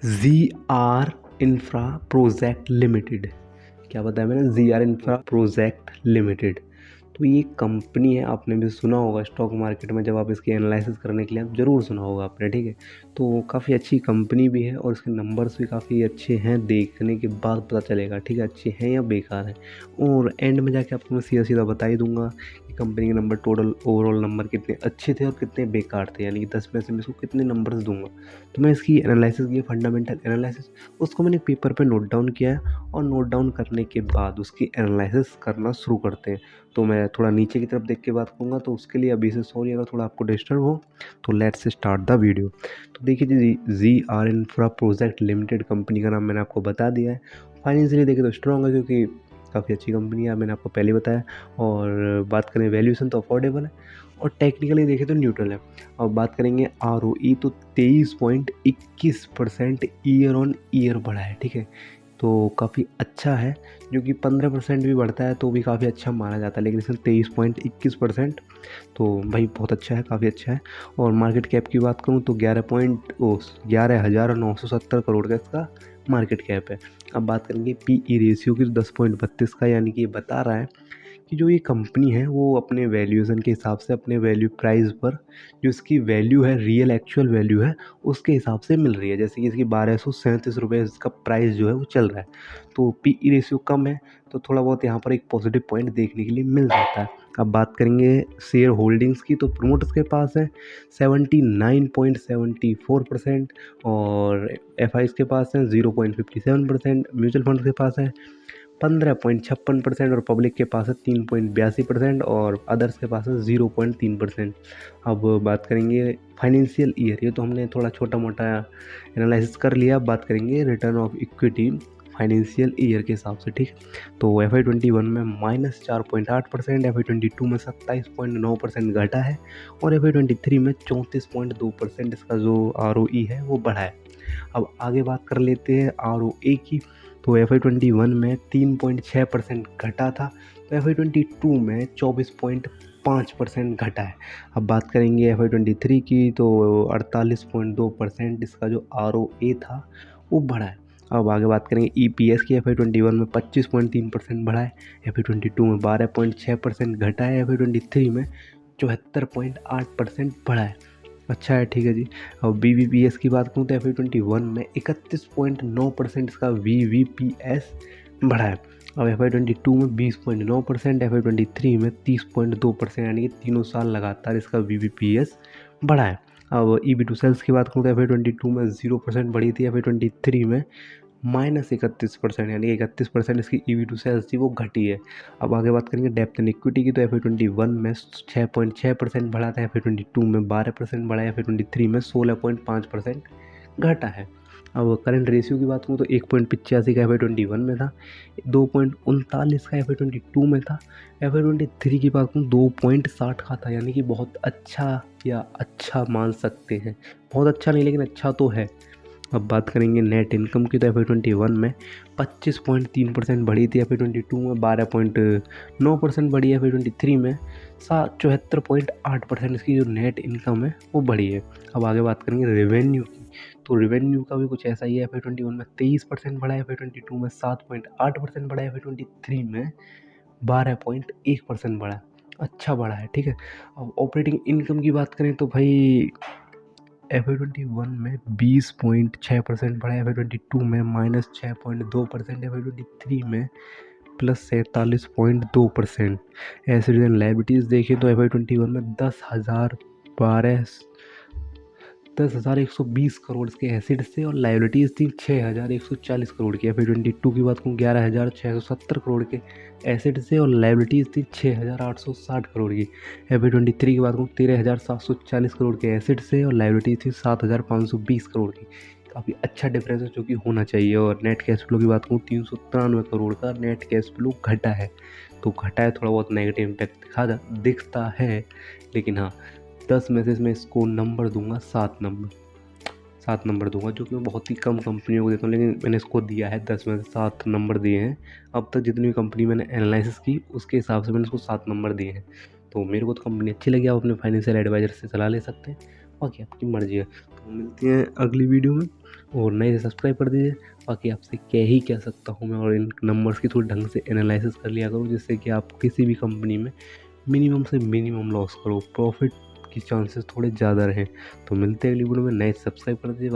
ZR infra project limited. क्या बताया मैंने? ZR infra project limited. तो ये कंपनी है, आपने भी सुना होगा स्टॉक मार्केट में, जब आप इसकी एनालिसिस करने के लिए आप ज़रूर सुना होगा आपने, ठीक है। तो काफ़ी अच्छी कंपनी भी है और इसके नंबर्स भी काफ़ी अच्छे हैं, देखने के बाद पता चलेगा, ठीक है, अच्छे हैं या बेकार हैं। और एंड में जाके आपको मैं सीधा सीधा बता ही दूंगा कि कंपनी के नंबर, टोटल ओवरऑल नंबर कितने अच्छे थे और कितने बेकार थे, यानी कि 10 में से मैं इसको कितने नंबर्स दूंगा। तो मैं इसकी एनालिसिस की, फंडामेंटल एनालिसिस, उसको मैंने पेपर पे नोट डाउन किया है और नोट डाउन करने के बाद उसकी एनालिसिस करना शुरू करते हैं। तो मैं थोड़ा नीचे की तरफ देख के बात करूँगा, तो उसके लिए अभी से सॉरी अगर थोड़ा आपको डिस्टर्ब हो। तो लेट्स स्टार्ट द वीडियो। तो देखिए जी, ZR infra project limited company का नाम मैंने आपको बता दिया है। फाइनेंशियली देखें तो स्ट्रॉन्ग है, क्योंकि काफ़ी अच्छी कंपनी है, मैंने आपको पहले बताया। और बात करें वैल्यूएशन तो अफोर्डेबल है, और टेक्निकली देखें तो न्यूट्रल है। अब बात करेंगे ROE, तो 23.21% ईयर ऑन ईयर बढ़ा है, ठीक है। तो काफ़ी अच्छा है, जो कि 15% भी बढ़ता है तो भी काफ़ी अच्छा माना जाता है, लेकिन इसमें 23.21%, तो भाई बहुत अच्छा है, काफ़ी अच्छा है। और मार्केट कैप की बात करूँ तो 11,970 करोड़ का इसका मार्केट कैप है। अब बात करेंगे PE रेशियो की, तो 10.32 का, यानी कि ये बता रहा है कि जो ये कंपनी है वो अपने वैल्यूएशन के हिसाब से, अपने वैल्यू प्राइस पर जो इसकी वैल्यू है, रियल एक्चुअल वैल्यू है, उसके हिसाब से मिल रही है। जैसे कि इसकी 1237 रुपये इसका प्राइस जो है वो चल रहा है। तो PE रेशियो कम है, तो थोड़ा बहुत यहाँ पर एक पॉजिटिव पॉइंट देखने के लिए मिल जाता है। अब बात करेंगे शेयर होल्डिंग्स की, तो प्रोमोटर्स के पास है 79.74%, और FIs के पास है 0.57%, म्यूचुअल फंड के पास है 15.56%, और पब्लिक के पास है 3.82%, और अदर्स के पास है 0.3%। अब बात करेंगे फाइनेंशियल ईयर, ये तो हमने थोड़ा छोटा मोटा एनालिसिस कर लिया। अब बात करेंगे return of equity financial year के हिसाब से, ठीक है। तो FY21 में -4.8%, FY22 में 27.9% घटा है, और FY23 में 34.2% इसका जो ROE है वो बढ़ा है। अब आगे बात कर लेते हैं ROA की। तो FY21 में 3.6% घटा था, तो FY22 में 24.5% घटा है। अब बात करेंगे FY23 की, तो 48.2% इसका जो ROA था वो बढ़ा है। अब आगे बात करेंगे EPS की। FY21 में 25.3% बढ़ा है, FY22 में 12.6% घटा है, FY23 में 74.8% बढ़ा है। अच्छा है, ठीक है जी। और BVPS की बात करूँ तो FY21 में 31.9% इसका VVPS बढ़ा है। अब FY22 में 20.9%, FY23 में 30.2%, यानी कि तीनों साल लगातार इसका VVPS बढ़ा है। अब EB टू सेल्स की बात करूँ तो FY22 में 0% बढ़ी थी, FY23 में -31%, यानी 31% इसकी EV टू सेल्स थी वो घटी है। अब आगे बात करेंगे डेप्थ एंड इक्विटी की, तो FY21 में 6.6% बढ़ा था, FY22 में 12% बढ़ा है, FY23 में 16.5% घटा है। अब करंट रेशियो की बात करूँ तो 1.85 का FY21 में था, 2.39 का FY22 में था, FY23 की बात करूँ 2.60 का था, यानी कि बहुत अच्छा, या अच्छा मान सकते हैं, बहुत अच्छा नहीं लेकिन अच्छा तो है। अब बात करेंगे नेट इनकम की, तो FY21 में 25.3% बढ़ी थी, FY22 में 12.9% बढ़ी है, FY23 में 74.8% इसकी जो नेट इनकम है वो बढ़ी है। अब आगे बात करेंगे रेवेन्यू की, तो रेवेन्यू का भी कुछ ऐसा ही है। FY21 में 23% बढ़ा है, FY22 में 7.8% बढ़ा है, FY23 में 12.1% बढ़ा है, अच्छा बढ़ा है, ठीक है। अब ऑपरेटिंग इनकम की बात करें तो भाई FY21 में 20.6% बढ़ा है, FY22 में -6.2%, FY23 में +47.2%। एसेट्स एंड लायबिलिटीज़ देखें तो FY21 में 10,120 करोड़ के एसेट्स थे, और लायबिलिटीज़ थी 6,140 करोड़ की। FY22 की बात करूँ 11,670 करोड़ के एसेट्स थे, और लायबिलिटीज़ थी 6,860 करोड़ की। FY23 की बात करूँ 13,740 करोड़ के एसेट्स थे, और लायबिलिटीज़ थी 7,520 करोड़ की। काफ़ी अच्छा डिफरेंस है, जो कि होना चाहिए। और नेट कैश फ्लो की बात करूँ 393 करोड़ का नेट कैश फ्लो घटा है। तो घटा है, थोड़ा बहुत नेगेटिव इम्पैक्ट दिखता है, लेकिन हाँ, 10 में से मैं इसको नंबर दूंगा 7 नंबर दूंगा, जो कि मैं बहुत ही कम कंपनियों को देता हूँ, लेकिन मैंने इसको दिया है 10 में से 7 नंबर दिए हैं। अब तक जितनी भी कंपनी मैंने एनालिसिस की उसके हिसाब से मैंने इसको 7 नंबर दिए हैं। तो मेरे को तो कंपनी अच्छी लगी, आप अपने फाइनेंशियल एडवाइजर से सलाह ले सकते हैं। बाकी आपकी मर्जी है। तो मिलते हैं अगली वीडियो में, और नए से सब्सक्राइब कर दीजिए। बाकी आपसे कह सकता हूँ मैं, और इन नंबर्स की थोड़ी ढंग से एनालिसिस कर लिया करो, जिससे कि आप किसी भी कंपनी में मिनिमम से मिनिमम लॉस करो, प्रॉफिट की चांसेस थोड़े ज़्यादा रहें। तो मिलते हैं अगली वीडियो में, नए सब्सक्राइब कर दीजिए।